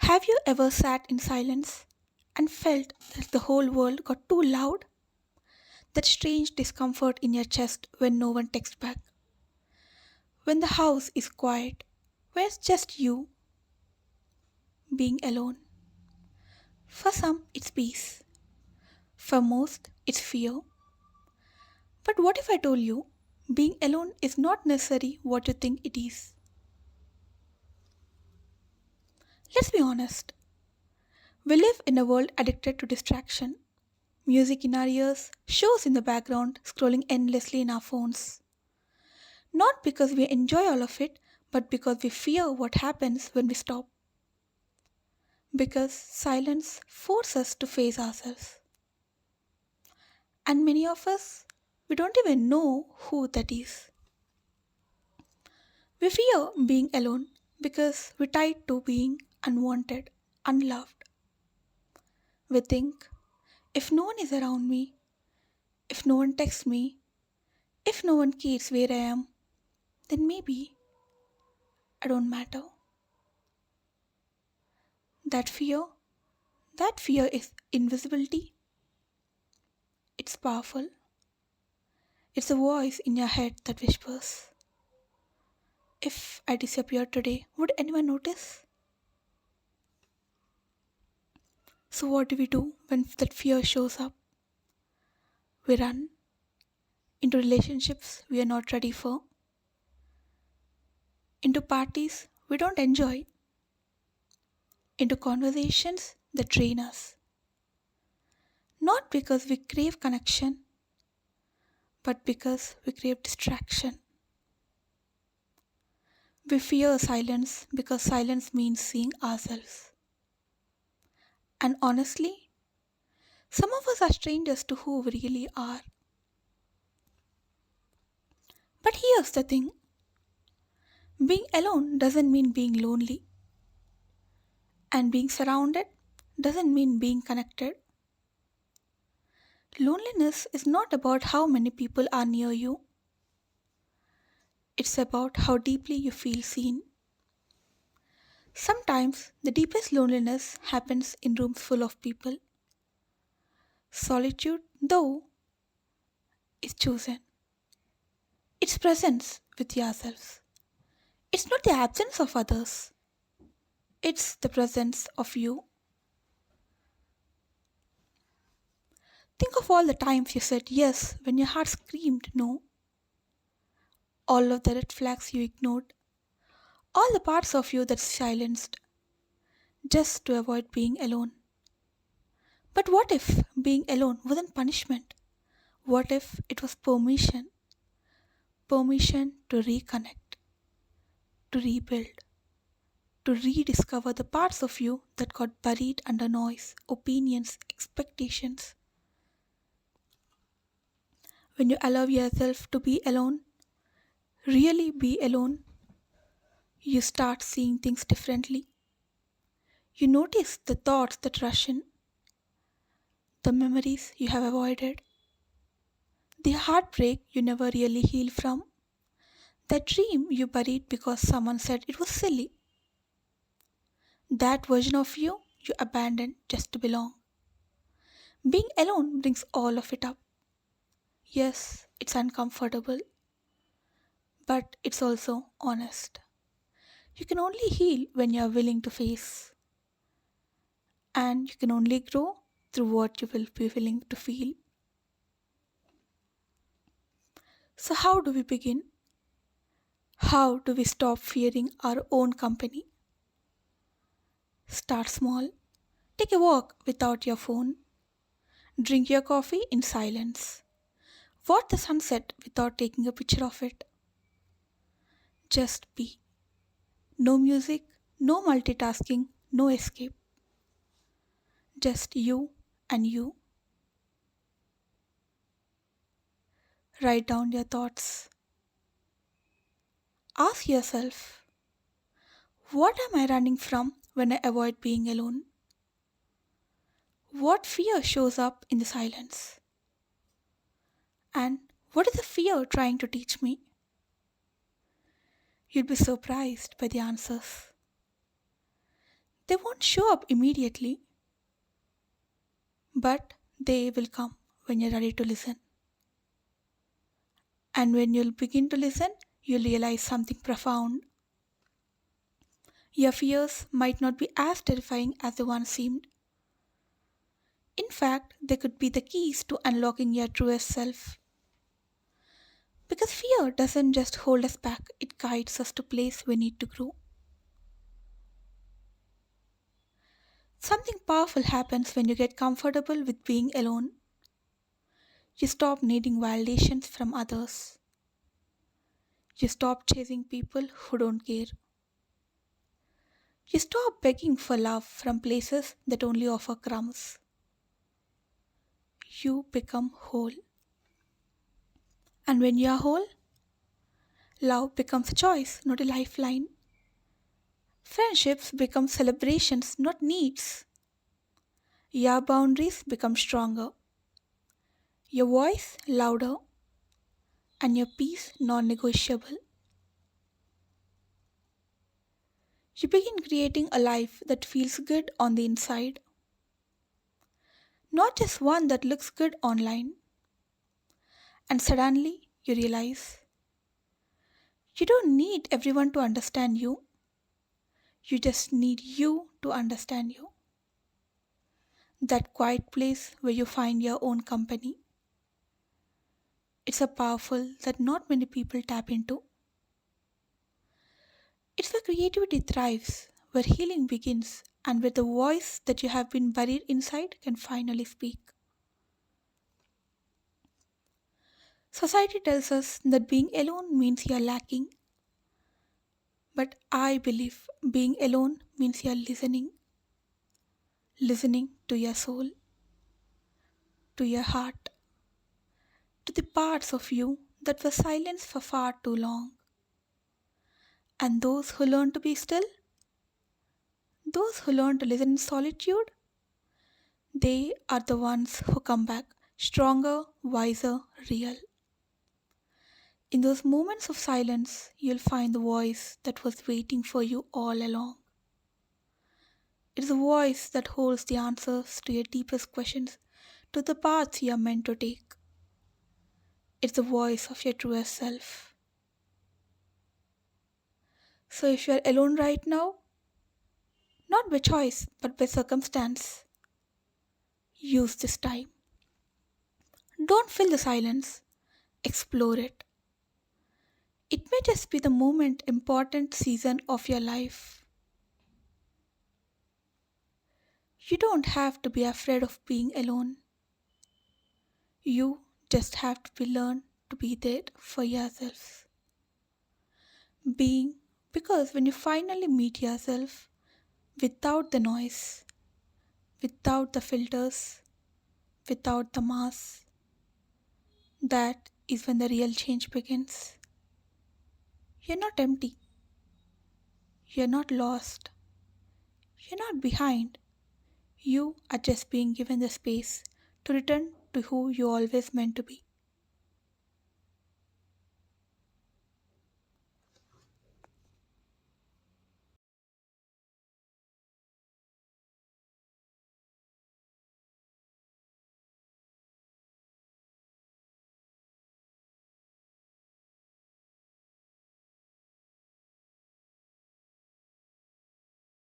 Have you ever sat in silence and felt that the whole world got too loud? That strange discomfort in your chest when no one texts back. When the house is quiet, where it's just you being alone. For some, it's peace. For most, it's fear. But what if I told you being alone is not necessarily what you think it is? Let's be honest. We live in a world addicted to distraction. Music in our ears, shows in the background, scrolling endlessly in our phones. Not because we enjoy all of it, but because we fear what happens when we stop. Because silence forces us to face ourselves. And many of us, we don't even know who that is. We fear being alone because we're tied to being unwanted, unloved. We think if no one is around me, if no one texts me, if no one cares where I am, then maybe I don't matter. That fear, that fear is invisibility. It's powerful. It's a voice in your head that whispers, if I disappear today, would anyone notice? So, what do we do when that fear shows up? We run into relationships we are not ready for, into parties we don't enjoy, into conversations that drain us. Not because we crave connection, but because we crave distraction. We fear silence because silence means seeing ourselves. And honestly, some of us are strangers to who we really are. But here's the thing, being alone doesn't mean being lonely, and being surrounded doesn't mean being connected. Loneliness is not about how many people are near you, it's about how deeply you feel seen. Sometimes the deepest loneliness happens in rooms full of people. Solitude, though, is chosen. It's presence with yourselves. It's not the absence of others, it's the presence of you. Think of all the times you said yes when your heart screamed no, all of the red flags you ignored, all the parts of you that silenced just to avoid being alone. But what if being alone wasn't punishment? What if it was permission? Permission to reconnect, to rebuild, to rediscover the parts of you that got buried under noise, opinions, expectations. When you allow yourself to be alone, really be alone, you start seeing things differently. You notice the thoughts that rush in, the memories you have avoided, the heartbreak you never really healed from, that dream you buried because someone said it was silly, that version of you you abandoned just to belong. Being alone brings all of it up. Yes, it's uncomfortable, but it's also honest. You can only heal when you are willing to face, and you can only grow through what you will be willing to feel. So, how do we begin? How do we stop fearing our own company? Start small. Take a walk without your phone. Drink your coffee in silence. Watch the sunset without taking a picture of it. Just be. No music, no multitasking, no escape. Just you and you. Write down your thoughts. Ask yourself, what am I running from when I avoid being alone? What fear shows up in the silence? And what is the fear trying to teach me? You'll be surprised by the answers. They won't show up immediately, but they will come when you're ready to listen. And when you'll begin to listen, you'll realize something profound. Your fears might not be as terrifying as they once seemed. In fact, they could be the keys to unlocking your truest self. Because fear doesn't just hold us back, it guides us to place we need to grow. Something powerful happens when you get comfortable with being alone. You stop needing validations from others. You stop chasing people who don't care. You stop begging for love from places that only offer crumbs. You become whole. And when you are whole, love becomes a choice, not a lifeline. Friendships become celebrations, not needs. Your boundaries become stronger, your voice louder, and your peace non negotiable. You begin creating a life that feels good on the inside, not just one that looks good online. And suddenly you realize you don't need everyone to understand you, you just need you to understand you. That quiet place where you find your own company. It's a powerful that not many people tap into. It's where creativity thrives, where healing begins, and where the voice that you have been buried inside can finally speak. Society tells us that being alone means you're lacking, but I believe being alone means you're listening, listening to your soul, to your heart, to the parts of you that were silenced for far too long. And those who learn to be still, those who learn to listen in solitude, they are the ones who come back stronger, wiser, real. In those moments of silence, you'll find the voice that was waiting for you all along. It is a voice that holds the answers to your deepest questions, to the paths you are meant to take. It's the voice of your truest self. So if you are alone right now, not by choice but by circumstance, use this time. Don't fill the silence, explore it. It may just be the moment important season of your life. You don't have to be afraid of being alone. You just have to be learn to be there for yourself. Being because when you finally meet yourself without the noise, without the filters, without the mask, that is when the real change begins. You're not empty, you're not lost, you're not behind. You are just being given the space to return to who you always meant to be.